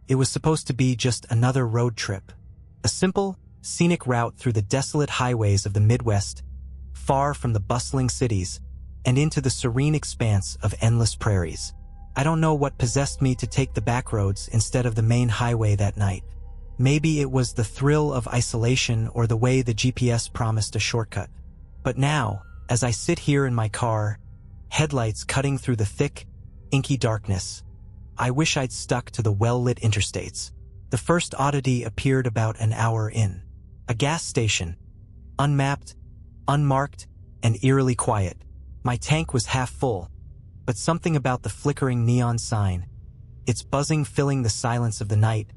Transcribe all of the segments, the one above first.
It was supposed to be just another road trip. A simple, scenic route through the desolate highways of the Midwest, far from the bustling cities, and into the serene expanse of endless prairies. I don't know what possessed me to take the back roads instead of the main highway that night. Maybe it was the thrill of isolation or the way the GPS promised a shortcut. But now, as I sit here in my car, headlights cutting through the thick, inky darkness, I wish I'd stuck to the well-lit interstates. The first oddity appeared about an hour in. A gas station, unmapped, unmarked, and eerily quiet. My tank was half full, but something about the flickering neon sign, its buzzing filling the silence of the night,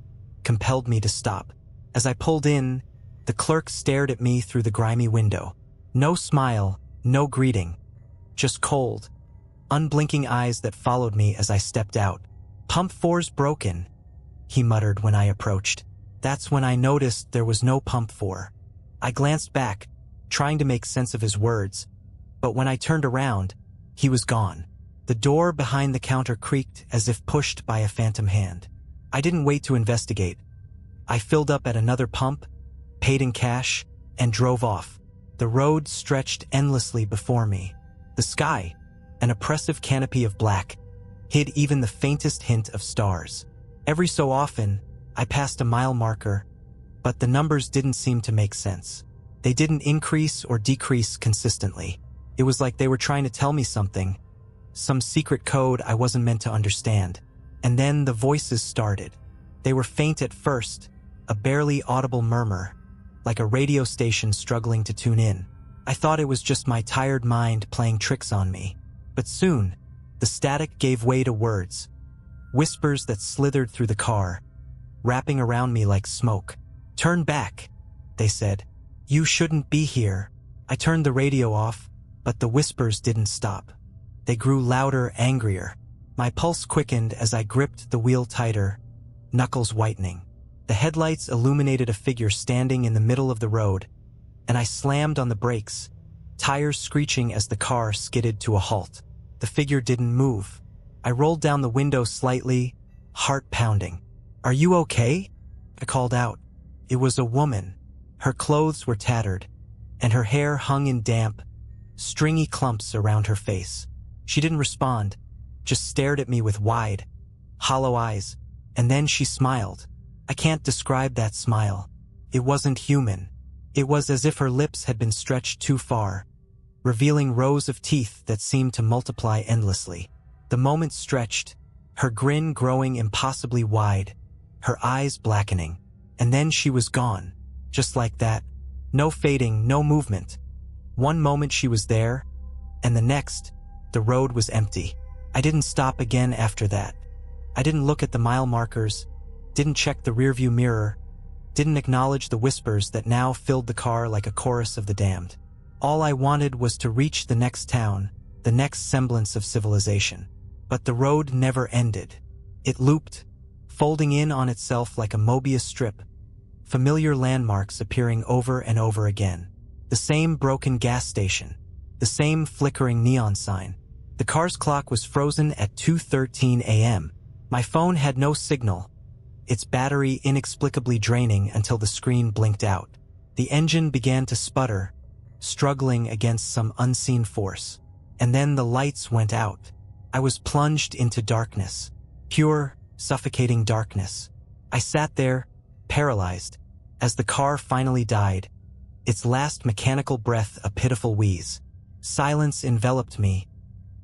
compelled me to stop. As I pulled in, the clerk stared at me through the grimy window. No smile, no greeting, just cold, unblinking eyes that followed me as I stepped out. "Pump 4's broken," he muttered when I approached. That's when I noticed there was no pump 4. I glanced back, trying to make sense of his words, but when I turned around, he was gone. The door behind the counter creaked as if pushed by a phantom hand. I didn't wait to investigate. I filled up at another pump, paid in cash, and drove off. The road stretched endlessly before me. The sky, an oppressive canopy of black, hid even the faintest hint of stars. Every so often, I passed a mile marker, but the numbers didn't seem to make sense. They didn't increase or decrease consistently. It was like they were trying to tell me something, some secret code I wasn't meant to understand. And then the voices started. They were faint at first, a barely audible murmur, like a radio station struggling to tune in. I thought it was just my tired mind playing tricks on me. But soon, the static gave way to words, whispers that slithered through the car, wrapping around me like smoke. "Turn back," they said. "You shouldn't be here." I turned the radio off, but the whispers didn't stop. They grew louder, angrier. My pulse quickened as I gripped the wheel tighter, knuckles whitening. The headlights illuminated a figure standing in the middle of the road, and I slammed on the brakes, tires screeching as the car skidded to a halt. The figure didn't move. I rolled down the window slightly, heart pounding. "Are you okay?" I called out. It was a woman. Her clothes were tattered, and her hair hung in damp, stringy clumps around her face. She didn't respond, just stared at me with wide, hollow eyes, and then she smiled. I can't describe that smile. It wasn't human. It was as if her lips had been stretched too far, revealing rows of teeth that seemed to multiply endlessly. The moment stretched, her grin growing impossibly wide, her eyes blackening, and then she was gone, just like that. No fading, no movement. One moment she was there, and the next, the road was empty. I didn't stop again after that. I didn't look at the mile markers, didn't check the rearview mirror, didn't acknowledge the whispers that now filled the car like a chorus of the damned. All I wanted was to reach the next town, the next semblance of civilization. But the road never ended. It looped, folding in on itself like a Mobius strip, familiar landmarks appearing over and over again. The same broken gas station, the same flickering neon sign. The car's clock was frozen at 2:13 a.m. My phone had no signal, its battery inexplicably draining until the screen blinked out. The engine began to sputter, struggling against some unseen force. And then the lights went out. I was plunged into darkness, pure, suffocating darkness. I sat there, paralyzed, as the car finally died, its last mechanical breath a pitiful wheeze. Silence enveloped me,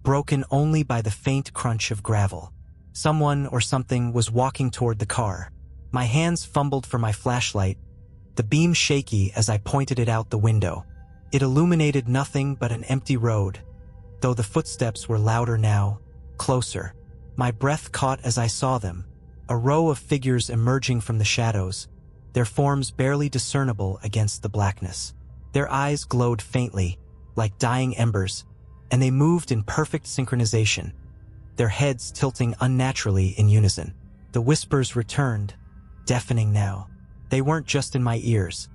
broken only by the faint crunch of gravel. Someone or something was walking toward the car. My hands fumbled for my flashlight, the beam shaky as I pointed it out the window. It illuminated nothing but an empty road, though the footsteps were louder now, closer. My breath caught as I saw them, a row of figures emerging from the shadows, their forms barely discernible against the blackness. Their eyes glowed faintly, like dying embers, and they moved in perfect synchronization, their heads tilting unnaturally in unison. The whispers returned, deafening now. They weren't just in my ears.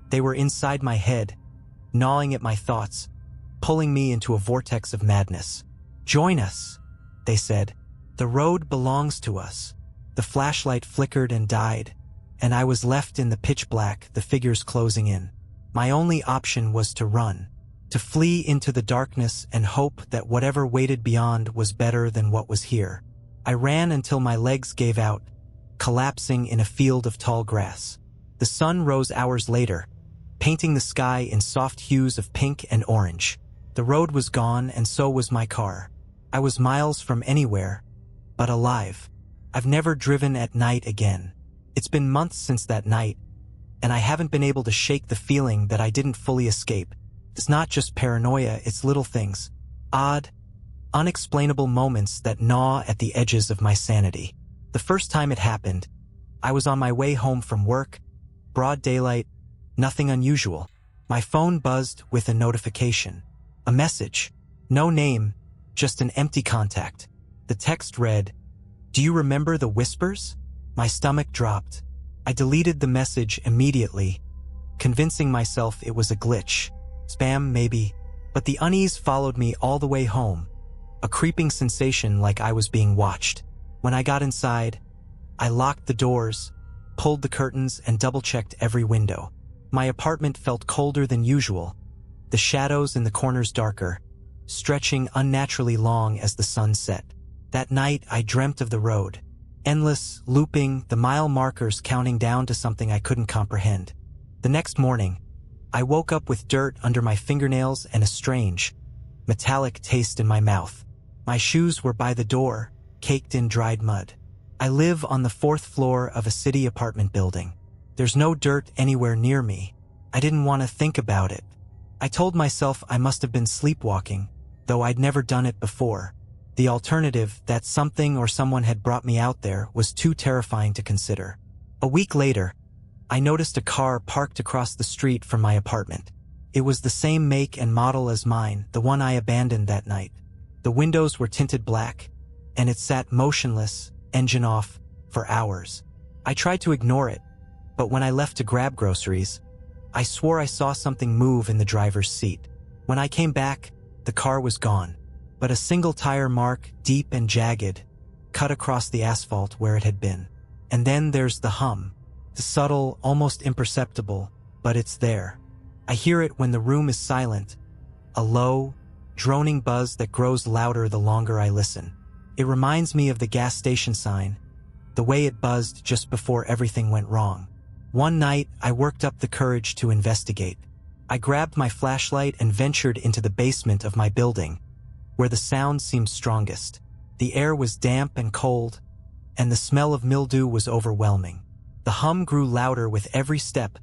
They were inside my head, gnawing at my thoughts, pulling me into a vortex of madness. "Join us," they said. "The road belongs to us. The flashlight flickered and died, and I was left in the pitch black, the figures closing in. My only option was to run, to flee into the darkness and hope that whatever waited beyond was better than what was here. I ran until my legs gave out, collapsing in a field of tall grass. The sun rose hours later, painting the sky in soft hues of pink and orange. The road was gone, and so was my car. I was miles from anywhere, but alive. I've never driven at night again. It's been months since that night, and I haven't been able to shake the feeling that I didn't fully escape. It's not just paranoia, it's little things. Odd, unexplainable moments that gnaw at the edges of my sanity. The first time it happened, I was on my way home from work, broad daylight, nothing unusual. My phone buzzed with a notification. A message. No name, just an empty contact. The text read, "Do you remember the whispers?" My stomach dropped. I deleted the message immediately, convincing myself it was a glitch. Spam, maybe. But the unease followed me all the way home, a creeping sensation like I was being watched. When I got inside, I locked the doors, pulled the curtains, and double-checked every window. My apartment felt colder than usual, the shadows in the corners darker, stretching unnaturally long as the sun set. That night, I dreamt of the road, endless, looping, the mile markers counting down to something I couldn't comprehend. The next morning, I woke up with dirt under my fingernails and a strange, metallic taste in my mouth. My shoes were by the door, caked in dried mud. I live on the 4th floor of a city apartment building. There's no dirt anywhere near me. I didn't want to think about it. I told myself I must have been sleepwalking, though I'd never done it before. The alternative, that something or someone had brought me out there, was too terrifying to consider. A week later, I noticed a car parked across the street from my apartment. It was the same make and model as mine, the one I abandoned that night. The windows were tinted black, and it sat motionless, engine off, for hours. I tried to ignore it, but when I left to grab groceries, I swore I saw something move in the driver's seat. When I came back, the car was gone, but a single tire mark, deep and jagged, cut across the asphalt where it had been. And then there's the hum. The subtle, almost imperceptible, but it's there. I hear it when the room is silent, a low, droning buzz that grows louder the longer I listen. It reminds me of the gas station sign, the way it buzzed just before everything went wrong. One night, I worked up the courage to investigate. I grabbed my flashlight and ventured into the basement of my building, where the sound seemed strongest. The air was damp and cold, and the smell of mildew was overwhelming. The hum grew louder with every step,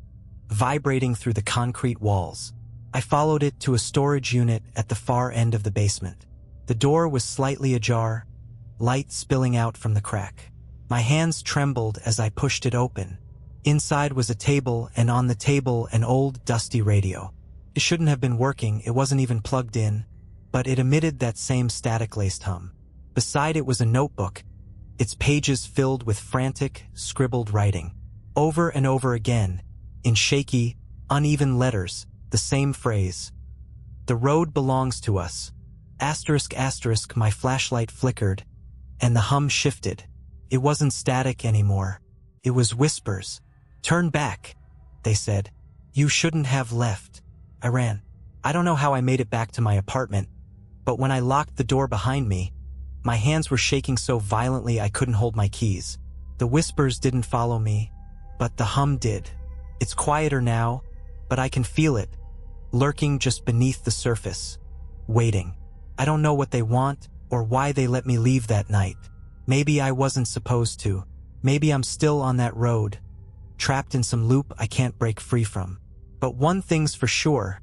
vibrating through the concrete walls. I followed it to a storage unit at the far end of the basement. The door was slightly ajar, light spilling out from the crack. My hands trembled as I pushed it open. Inside was a table, and on the table an old, dusty radio. It shouldn't have been working, it wasn't even plugged in, but it emitted that same static-laced hum. Beside it was a notebook, its pages filled with frantic, scribbled writing. Over and over again, in shaky, uneven letters, the same phrase. "The road belongs to us." Asterisk, asterisk, my flashlight flickered, and the hum shifted. It wasn't static anymore. It was whispers. "Turn back," they said. "You shouldn't have left." I ran. I don't know how I made it back to my apartment, but when I locked the door behind me, my hands were shaking so violently I couldn't hold my keys. The whispers didn't follow me, but the hum did. It's quieter now, but I can feel it, lurking just beneath the surface, waiting. I don't know what they want or why they let me leave that night. Maybe I wasn't supposed to. Maybe I'm still on that road, trapped in some loop I can't break free from. But one thing's for sure,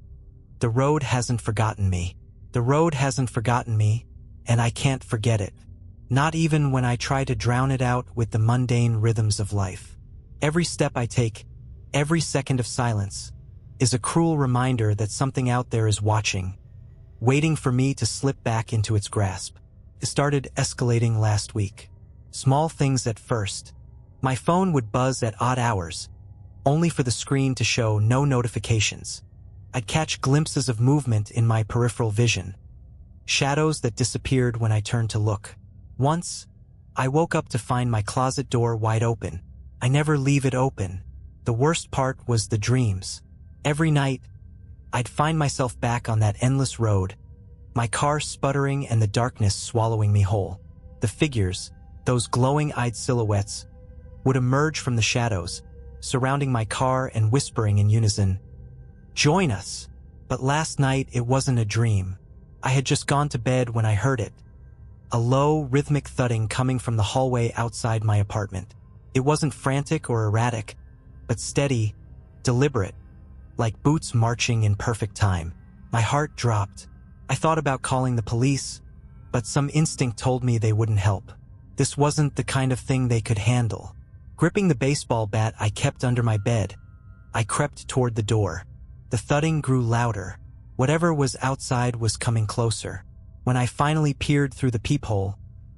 the road hasn't forgotten me. The road hasn't forgotten me, and I can't forget it. Not even when I try to drown it out with the mundane rhythms of life. Every step I take, every second of silence, is a cruel reminder that something out there is watching, waiting for me to slip back into its grasp. It started escalating last week. Small things at first. My phone would buzz at odd hours, only for the screen to show no notifications. I'd catch glimpses of movement in my peripheral vision, shadows that disappeared when I turned to look. Once, I woke up to find my closet door wide open. I never leave it open. The worst part was the dreams. Every night, I'd find myself back on that endless road, my car sputtering and the darkness swallowing me whole. The figures, those glowing-eyed silhouettes, would emerge from the shadows, surrounding my car and whispering in unison, "Join us!" But last night it wasn't a dream. I had just gone to bed when I heard it. A low, rhythmic thudding coming from the hallway outside my apartment. It wasn't frantic or erratic, but steady, deliberate, like boots marching in perfect time. My heart dropped. I thought about calling the police, but some instinct told me they wouldn't help. This wasn't the kind of thing they could handle. Gripping the baseball bat I kept under my bed, I crept toward the door. The thudding grew louder. Whatever was outside was coming closer. When I finally peered through the peephole,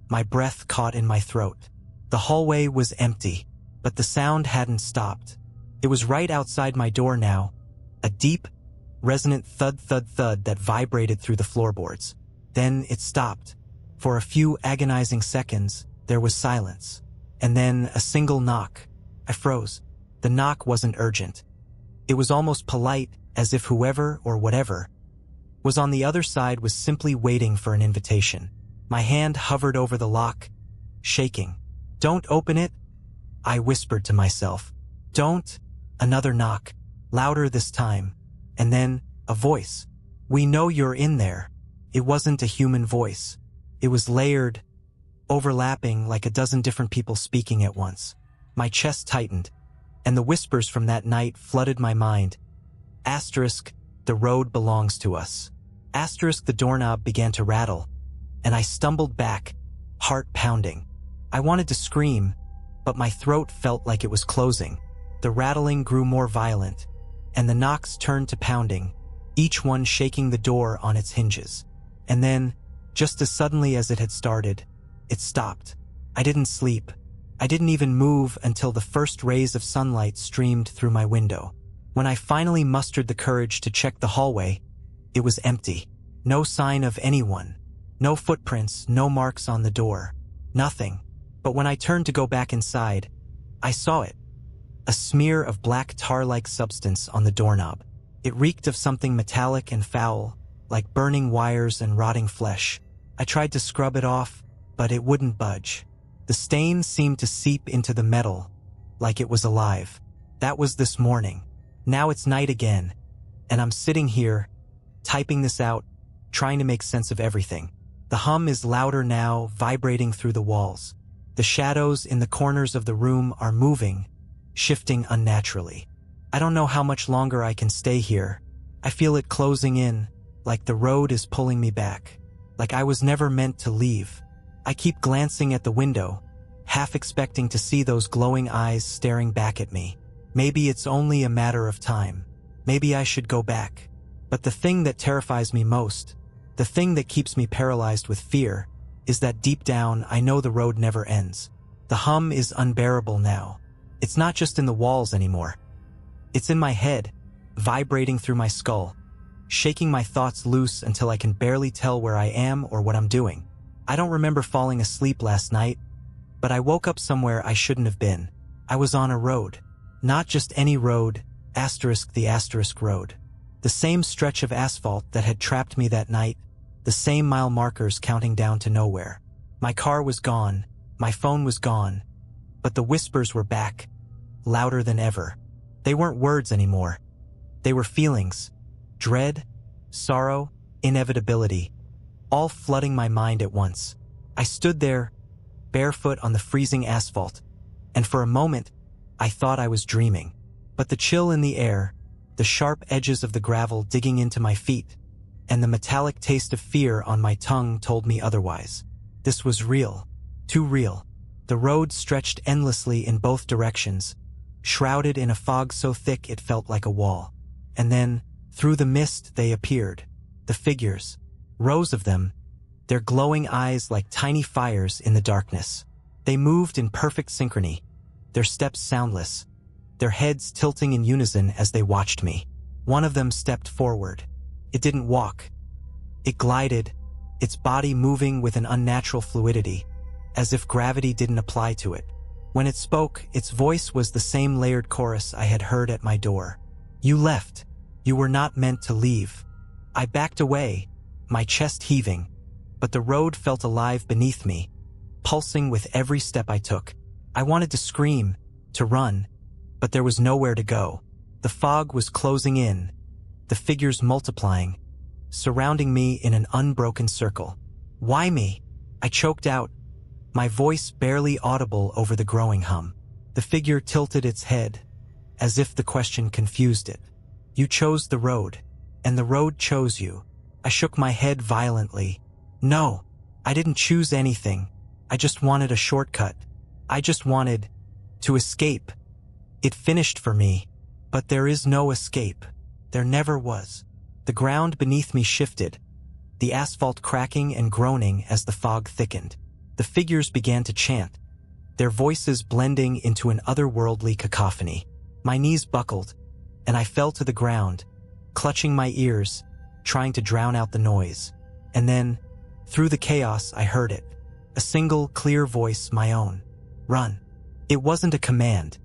my breath caught in my throat. The hallway was empty, but the sound hadn't stopped. It was right outside my door now, a deep, resonant thud-thud-thud that vibrated through the floorboards. Then it stopped. For a few agonizing seconds, there was silence. And then a single knock. I froze. The knock wasn't urgent. It was almost polite, as if whoever or whatever was on the other side was simply waiting for an invitation. My hand hovered over the lock, shaking. "Don't open it," I whispered to myself. "Don't." Another knock, louder this time. And then, a voice. "We know you're in there." It wasn't a human voice. It was layered, overlapping like a dozen different people speaking at once. My chest tightened, and the whispers from that night flooded my mind. Asterisk, the road belongs to us. Asterisk, the doorknob began to rattle, and I stumbled back, heart pounding. I wanted to scream, but my throat felt like it was closing. The rattling grew more violent, and the knocks turned to pounding, each one shaking the door on its hinges. And then, just as suddenly as it had started, it stopped. I didn't sleep. I didn't even move until the first rays of sunlight streamed through my window. When I finally mustered the courage to check the hallway, it was empty. No sign of anyone. No footprints, no marks on the door. Nothing. But when I turned to go back inside, I saw it. A smear of black tar-like substance on the doorknob. It reeked of something metallic and foul, like burning wires and rotting flesh. I tried to scrub it off, but it wouldn't budge. The stain seemed to seep into the metal, like it was alive. That was this morning. Now it's night again, and I'm sitting here, typing this out, trying to make sense of everything. The hum is louder now, vibrating through the walls. The shadows in the corners of the room are moving, shifting unnaturally. I don't know how much longer I can stay here. I feel it closing in, like the road is pulling me back. Like I was never meant to leave. I keep glancing at the window, half expecting to see those glowing eyes staring back at me. Maybe it's only a matter of time. Maybe I should go back. But the thing that terrifies me most, the thing that keeps me paralyzed with fear, is that deep down I know the road never ends. The hum is unbearable now. It's not just in the walls anymore. It's in my head, vibrating through my skull, shaking my thoughts loose until I can barely tell where I am or what I'm doing. I don't remember falling asleep last night, but I woke up somewhere I shouldn't have been. I was on a road. Not just any road, asterisk the asterisk road. The same stretch of asphalt that had trapped me that night, the same mile markers counting down to nowhere. My car was gone, my phone was gone, but the whispers were back, louder than ever. They weren't words anymore. They were feelings, dread, sorrow, inevitability, all flooding my mind at once. I stood there, barefoot on the freezing asphalt, and for a moment, I thought I was dreaming. But the chill in the air, the sharp edges of the gravel digging into my feet, and the metallic taste of fear on my tongue told me otherwise. This was real. Too real. The road stretched endlessly in both directions, shrouded in a fog so thick it felt like a wall. And then, through the mist, they appeared. The figures. Rows of them, their glowing eyes like tiny fires in the darkness. They moved in perfect synchrony, their steps soundless, their heads tilting in unison as they watched me. One of them stepped forward. It didn't walk. It glided, its body moving with an unnatural fluidity, as if gravity didn't apply to it. When it spoke, its voice was the same layered chorus I had heard at my door. You left. You were not meant to leave. I backed away, my chest heaving, but the road felt alive beneath me, pulsing with every step I took. I wanted to scream, to run, but there was nowhere to go. The fog was closing in, the figures multiplying, surrounding me in an unbroken circle. Why me? I choked out, my voice barely audible over the growing hum. The figure tilted its head, as if the question confused it. You chose the road, and the road chose you. I shook my head violently. No, I didn't choose anything. I just wanted a shortcut. I just wanted to escape. It finished for me, but there is no escape. There never was. The ground beneath me shifted, the asphalt cracking and groaning as the fog thickened. The figures began to chant, their voices blending into an otherworldly cacophony. My knees buckled, and I fell to the ground, clutching my ears, trying to drown out the noise. And then, through the chaos, I heard it. A single, clear voice, my own. Run. It wasn't a command.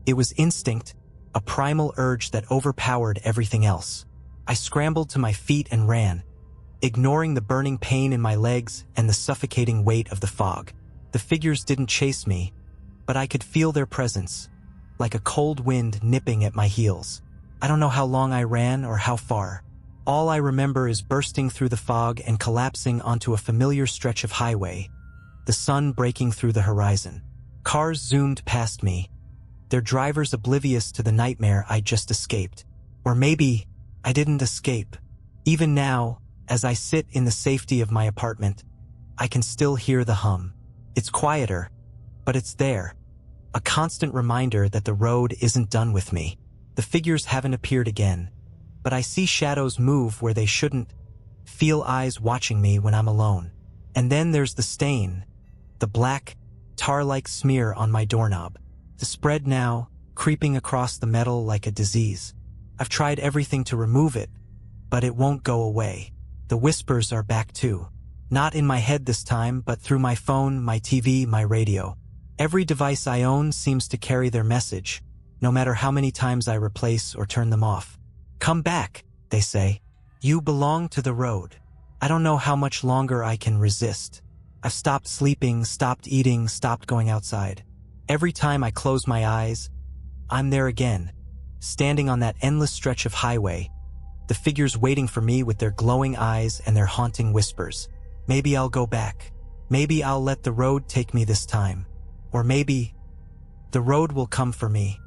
It was instinct, a primal urge that overpowered everything else. I scrambled to my feet and ran, ignoring the burning pain in my legs and the suffocating weight of the fog. The figures didn't chase me, but I could feel their presence, like a cold wind nipping at my heels. I don't know how long I ran or how far. All I remember is bursting through the fog and collapsing onto a familiar stretch of highway, the sun breaking through the horizon. Cars zoomed past me, their drivers oblivious to the nightmare I'd just escaped. Or maybe I didn't escape. Even now, as I sit in the safety of my apartment, I can still hear the hum. It's quieter, but it's there. A constant reminder that the road isn't done with me. The figures haven't appeared again, but I see shadows move where they shouldn't, feel eyes watching me when I'm alone. And then there's the stain, the black, tar-like smear on my doorknob. The spread now, creeping across the metal like a disease. I've tried everything to remove it, but it won't go away. The whispers are back too. Not in my head this time, but through my phone, my TV, my radio. Every device I own seems to carry their message, no matter how many times I replace or turn them off. Come back, they say. You belong to the road. I don't know how much longer I can resist. I've stopped sleeping, stopped eating, stopped going outside. Every time I close my eyes, I'm there again, standing on that endless stretch of highway, the figures waiting for me with their glowing eyes and their haunting whispers. Maybe I'll go back. Maybe I'll let the road take me this time. Or maybe the road will come for me.